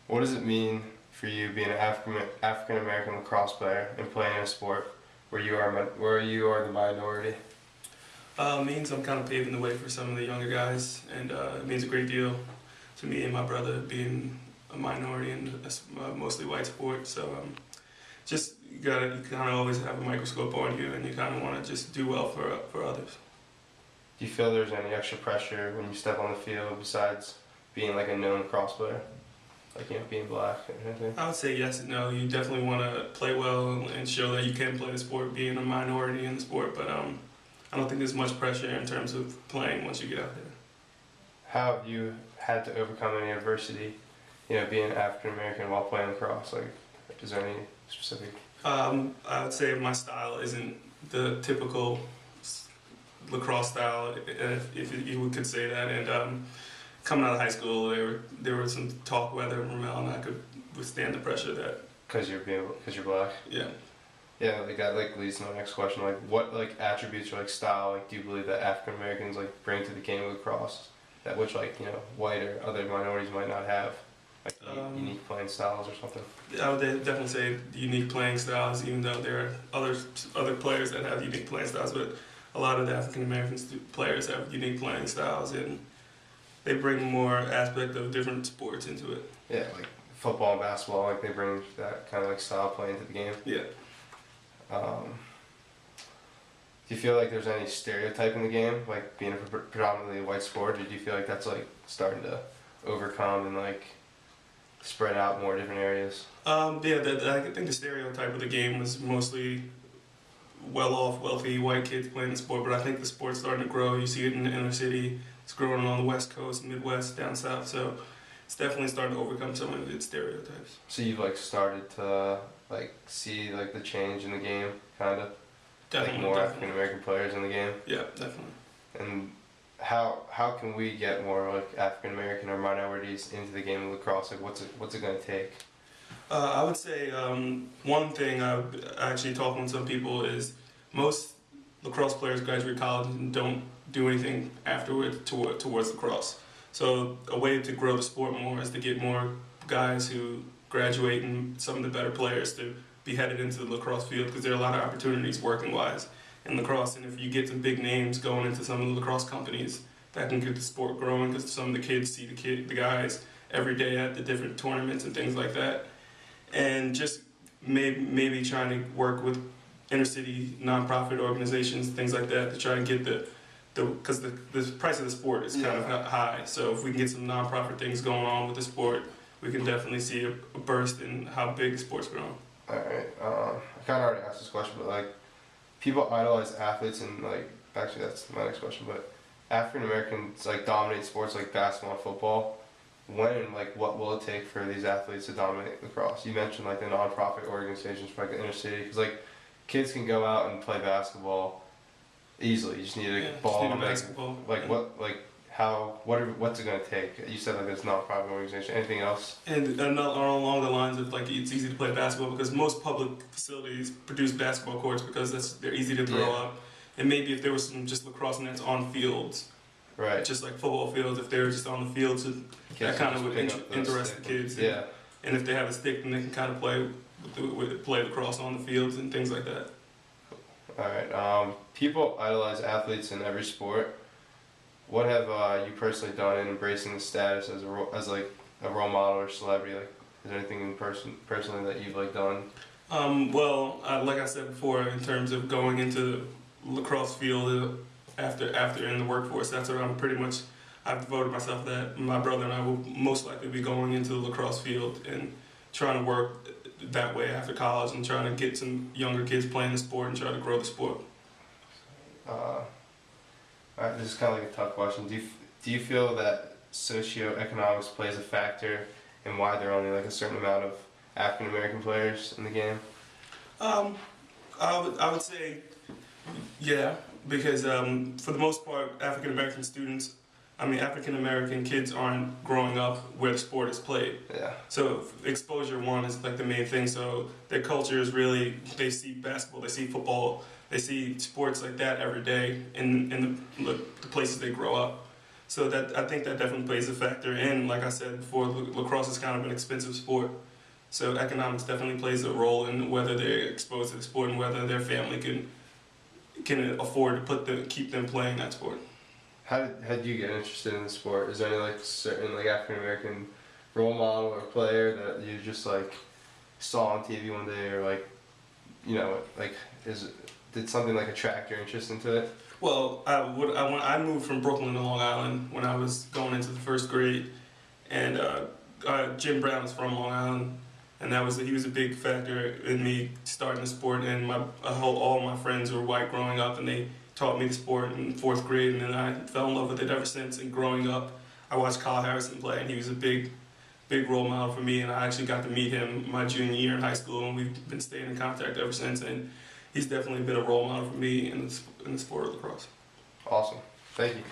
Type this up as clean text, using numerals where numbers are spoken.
What does it mean for you being an African American lacrosse player and playing in a sport where you are the minority? It means I'm kind of paving the way for some of the younger guys, and it means a great deal to me and my brother being a minority in a mostly white sport. So just you kind of always have a microscope on you, and you kind of want to just do well for others. Do you feel there's any extra pressure when you step on the field besides being like a known lacrosse player, like being black or anything? I would say yes and no. You definitely want to play well and show that you can play the sport, being a minority in the sport, but I don't think there's much pressure in terms of playing once you get out there. How have you had to overcome any adversity, being African American while playing lacrosse? Like, is there any specific? I would say my style isn't the typical lacrosse style, if you could say that. And coming out of high school, there was some talk whether Ramel and I could withstand the pressure of that. Because you're black. Yeah. Yeah, like that leads to my next question. Like, what attributes or style do you believe that African Americans bring to the game of lacrosse that which white or other minorities might not have, unique playing styles or something? I would definitely say unique playing styles, even though there are other players that have unique playing styles, but a lot of the African American players have unique playing styles, and they bring more aspect of different sports into it. Yeah, like football and basketball, they bring that kind of style play into the game. Yeah. Do you feel like there's any stereotype in the game, like being a predominantly white sport, or do you feel like that's starting to overcome and spread out more different areas? I think the stereotype of the game was mostly well-off, wealthy white kids playing the sport, but I think the sport's starting to grow. You see it in the inner city. It's growing on the West Coast, Midwest, down south. So it's definitely starting to overcome some of its stereotypes. So you've started to see the change in the game, kind of. Definitely, more definitely. African American players in the game. Yeah, definitely. And how can we get more African American or minorities into the game of lacrosse? What's it going to take? I would say one thing I've actually talking with some people is most lacrosse players graduate college and don't do anything afterward towards lacrosse. So a way to grow the sport more is to get more guys who graduate and some of the better players to be headed into the lacrosse field, because there are a lot of opportunities working-wise in lacrosse. And if you get some big names going into some of the lacrosse companies, that can get the sport growing, because some of the kids see the guys every day at the different tournaments and things like that. And just maybe trying to work with inner city nonprofit organizations, things like that, to try and get because the price of the sport is kind of high. So if we can get some nonprofit things going on with the sport, we can definitely see a burst in how big the sport's growing. All right. I kind of already asked this question, but people idolize athletes, and actually that's my next question. But African Americans dominate sports like basketball and football. When and what will it take for these athletes to dominate lacrosse? You mentioned the nonprofit organizations for the inner city, because kids can go out and play basketball easily. You just need a ball. Just need a basketball. What's it gonna take? You said there's nonprofit organization. Anything else? And along the lines of it's easy to play basketball, because most public facilities produce basketball courts because they're easy to throw up. And maybe if there was some just lacrosse nets on fields, right? Just like football fields, if they were just on the fields, that kind of would interest the kids. Yeah. And if they have a stick, then they can kind of play lacrosse on the fields and things like that. All right. People idolize athletes in every sport. What have you personally done in embracing the status as a role model or celebrity? Is there anything personally that you've done? Like I said before, in terms of going into the lacrosse field after in the workforce, that's what I've devoted myself to that. My brother and I will most likely be going into the lacrosse field and trying to work that way after college, and trying to get some younger kids playing the sport and try to grow the sport. Alright, this is kind of a tough question. Do you feel that socioeconomics plays a factor in why there are only a certain amount of African American players in the game? I would say yeah, because for the most part, African American kids aren't growing up where the sport is played. Yeah. So exposure one is the main thing. So their culture is really, they see basketball, they see football, they see sports like that every day in the places they grow up. So that I think that definitely plays a factor. And like I said before, lacrosse is kind of an expensive sport. So economics definitely plays a role in whether they're exposed to the sport and whether their family can afford to keep them playing that sport. How did you get interested in the sport? Is there any like certain like African American role model or player that you just like saw on TV one day, or like, you know, like did something like attract your interest into it? Well, I moved from Brooklyn to Long Island when I was going into the first grade, and Jim Brown is from Long Island, and he was a big factor in me starting the sport. And all my friends were white growing up, and they taught me the sport in fourth grade, and then I fell in love with it ever since. And growing up, I watched Kyle Harrison play, and he was a big role model for me. And I actually got to meet him my junior year in high school, and we've been staying in contact ever since. And he's definitely been a role model for me in the sport of lacrosse. Awesome. Thank you.